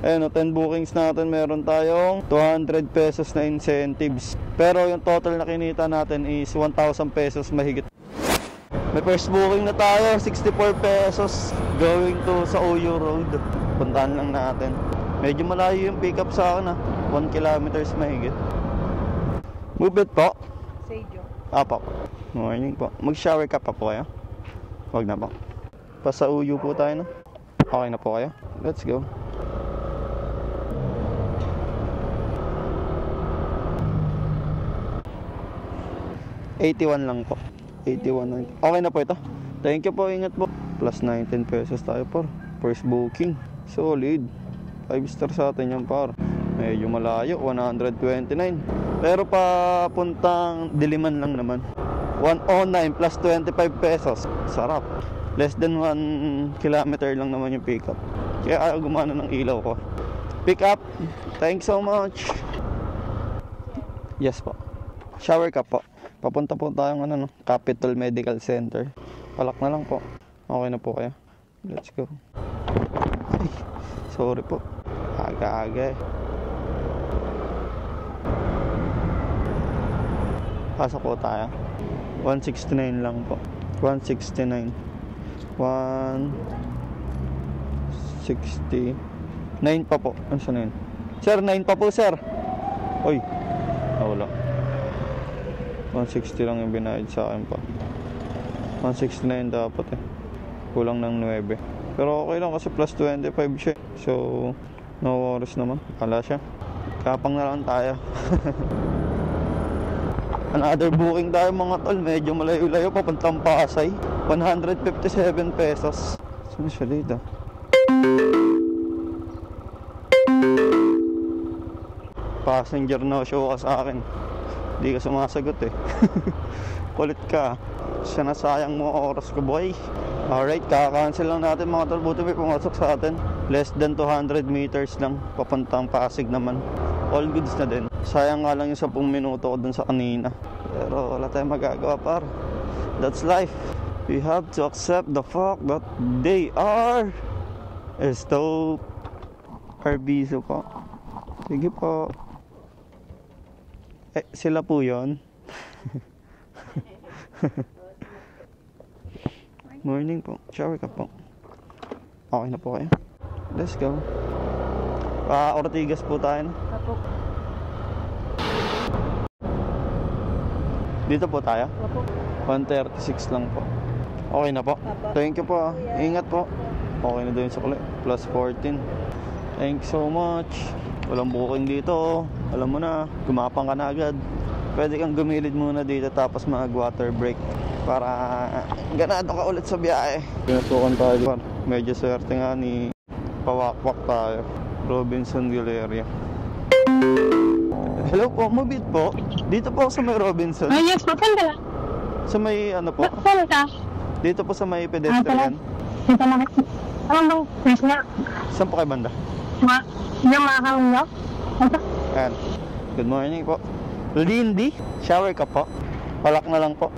Ayun, 10 bookings natin, meron tayong 200 pesos na incentives. Pero yung total na kinita natin is 1,000 pesos mahigit. May first booking na tayo, 64 pesos going to sa Oyo Road. Puntahan lang natin. Medyo malayo yung pick up sa akin 1 kilometers mahigit. Move it po. Sejo. Apo. Morning po. Mag-shower ka pa po kayo? Wag na po. Pasa Uyo po tayo na. Okay na po kayo? Let's go. ₱81 lang po. 81 lang. Okay na po ito. Thank you po. Ingat po. Plus 19 pesos tayo por first booking. Solid. 5 star sa atin yan par. Medyo malayo. 129. Pero papuntang Diliman lang naman. 109 plus 25 pesos. Sarap. Less than 1 kilometer lang naman yung pick up. Kaya ayaw gumana ng ilaw ko. Pick up. Thanks so much. Yes po. Shower ka po. Papunta po tayong Capital Medical Center. Palak na lang po. Okay na po kayo. Let's go. Ay, sorry po. Aga-aga eh. Pasok po tayo. 169 lang po. 169. 169 pa po. Ano siya na yun? Sir, 9 pa po sir. Uy, nawala. 160 lang yung binayad sa akin pa. 169 dapat eh. Kulang ng 9. Pero okay lang kasi plus 25 siya. So, no worries naman. Wala siya. Kapang na lang tayo. Another booking tayo mga tol. Medyo malayo-layo papuntang Pasay. 157 pesos. Saan siya dito? Passenger no show ka sa akin. Hindi ka sumasagot eh. Kulit ka. Siya na sayang mo oras ko boy. Alright, kaka-cancel lang natin mga tol. Buti may pumasok sa atin. Less than 200 meters lang. Papuntang Pasig naman. All goods na din. Sayang nga lang yung 10 minuto ko dun sa kanina. Pero wala tayong magagawa par. That's life. We have to accept the fact that they are stop. Arbizo po. Sige po. Eh, sila po yun. Morning po. Shower ka po. Okay na po kayo. Let's go. Ortigas po tayo. Apo. Dito po tayo? Apo. 136 lang po. Okay na po. Apo. Thank you po. Ingat po. Okay na din sa kuli. Plus 14. Thanks so much. Walang booking dito. Alam mo na, gumapang ka na agad. Pwede kang gumilid muna dito tapos mag-water break para ganado ka ulit sa biyahe. Pinasukan tayo. Medyo swerte nga ni pawakwak tayo. Robinson Galleria. Hello po, mabit po. Dito po sa may Robinson. Ay, yes po. Saan ka? Sa may ano po? Saan ka? Dito po sa may pedestrian. Dito na. Ano bang na? Saan po kayo banda? Yung mga kamyo? Ayan. Good morning po. Lindy, shower ka po. Palak na lang po.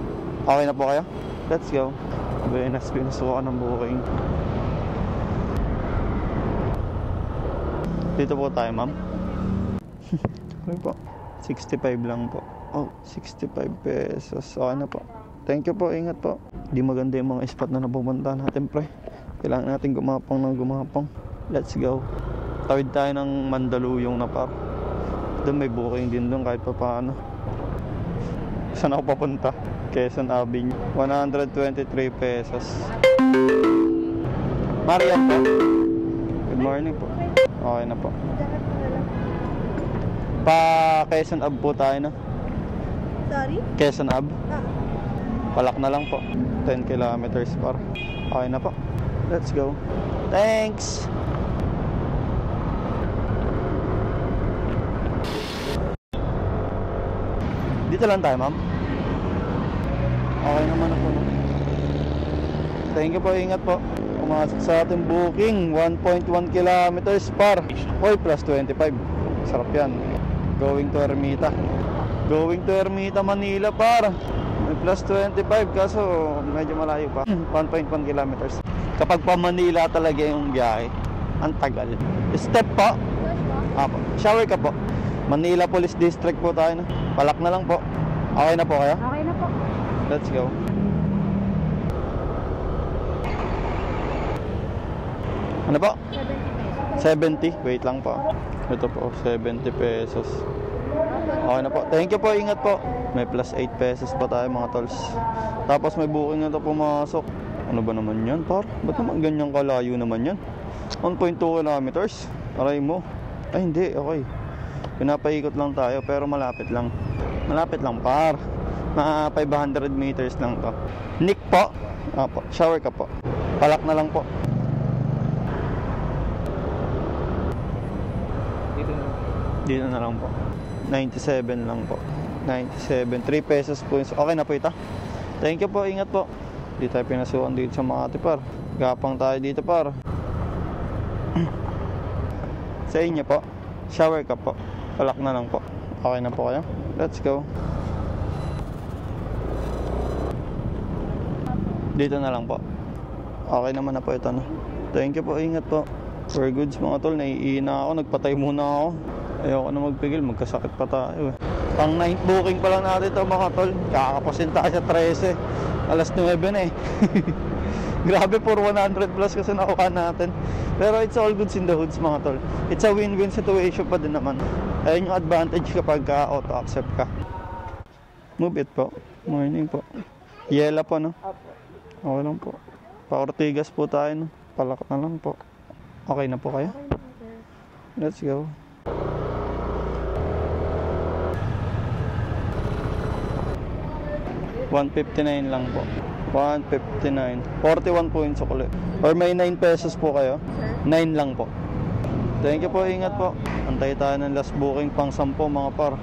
Okay na po kayo? Let's go. Buenas, pinasukan ng booking. Dito po tayo, ma'am. Okay po. 65 lang po. Oh, 65 pesos. Okay na po. Thank you po. Ingat po. Di maganda yung mga spot na napupunta natin, pre. Kailangan natin gumapang ng gumapang. Let's go. Tawid tayo ng Mandaluyong na par. Doon may booking din doon kahit pa paano. Saan ako papunta? Quezon Avenue. 123 pesos. Marian po. Good morning po. Okay na po. Pa Quezon Ave po tayo na. Sorry? Quezon Ave. Palak na lang po. 10 kilometers par. Okay na po. Let's go. Thanks! Dito lang tayo, ma'am. Okay naman ako. Thank you po, ingat po. Pumasok sa ating booking 1.1 kilometers par. Oy, plus 25. Sarap yan. Going to Ermita. Going to Ermita, Manila par. May plus 25 kaso medyo malayo pa. 1.1 kilometers. Kapag pa Manila talaga yung biyahe, Ang tagal. Step po. Apo. Shower ka po. Manila Police District po tayo na. Palak na lang po. Okay na po kayo? Okay na po. Let's go. Ano po? 70. Wait lang po. Ito po, 70 pesos. Okay na po. Thank you po, ingat po. May plus 8 pesos pa tayo mga tolls. Tapos may booking na ito pumasok. Ano ba naman yan, par? Ba't naman ganyan kalayo naman yan? 1.2 kilometers. Aray mo. Ay hindi, okay. Pinapaikot lang tayo pero malapit lang. Malapit lang, par. Na 500 meters lang to. Nick po. Apo, shower ka po. Palak na lang po. Dito na lang po. 97 lang po. 97. 3 pesos po. Okay na po ito. Thank you po. Ingat po. Di tayo pinasukan dito sa Makati, par. Gapang tayo dito, par. Sa inyo po. Shower ka po. Palak na lang po. Okay na po kayo. Let's go. Dito na lang po. Okay naman na po ito, no? Thank you po. Ingat po. For goods mga tol. Naiina ako. Nagpatay muna ako. Ayoko na magpigil, magkasakit pa tayo. Pang 9th booking pa lang natin ito mga tol. Kakapasin tayo sa 13. Alas 9 na eh. Grabe, for 100 plus kasi nakuha natin. Pero it's all goods in the hoods mga tol. It's a win-win situation pa din naman. Ayun yung advantage kapag auto-accept ka. Move it po. Morning po. Yela po, no? Okay lang po. Pa-Ortigas po tayo, no? Palak na lang po. Okay na po kayo? Let's go. $159 lang po. 159. 41 points ulit. Or may 9 pesos po kayo? 9 lang po. Thank you po, ingat po. Antay tayo ng last booking pang 10 mga par.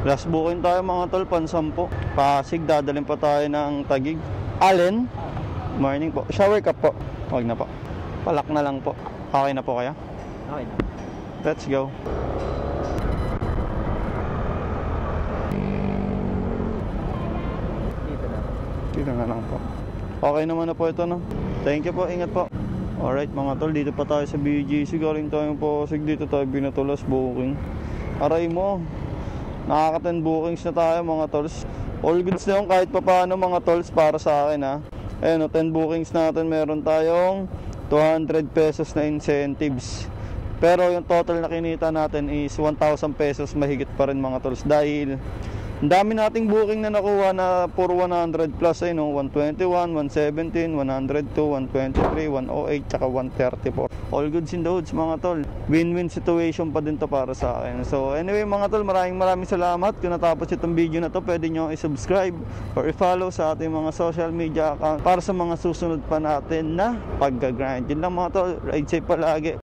Last booking tayo mga tol, pang 10. Pasig, dadalhin pa tayo ng Taguig. Allen, morning po. Shower ka po. Huwag na po. Palak na lang po. Okay na po kaya? Okay. Let's go. Dito na lang po. Okay naman na po ito, no? Thank you po, ingat po. Alright mga tol, dito pa tayo sa BGC. Galing tayong Pasig, dito tayo binatulas booking. Aray mo, nakaka 10 bookings na tayo mga tols. All goods na yun kahit pa paano mga tols para sa akin, ha. Ayun, 10 bookings natin, meron tayong 200 pesos na incentives. Pero yung total na kinita natin is 1,000 pesos mahigit pa rin mga tols. Dahil ang dami nating booking na nakuha na puro 100 plus ay, no? 121, 117, 102, 123, 108, tsaka 134. All goods in the hoods mga tol. Win-win situation pa din to para sa akin. So anyway mga tol, maraming salamat. Kung natapos itong video na to, pwede nyo i-subscribe or i-follow sa ating mga social media account para sa mga susunod pa natin na pag-grind. Yun lang mga tol, ride safe palagi.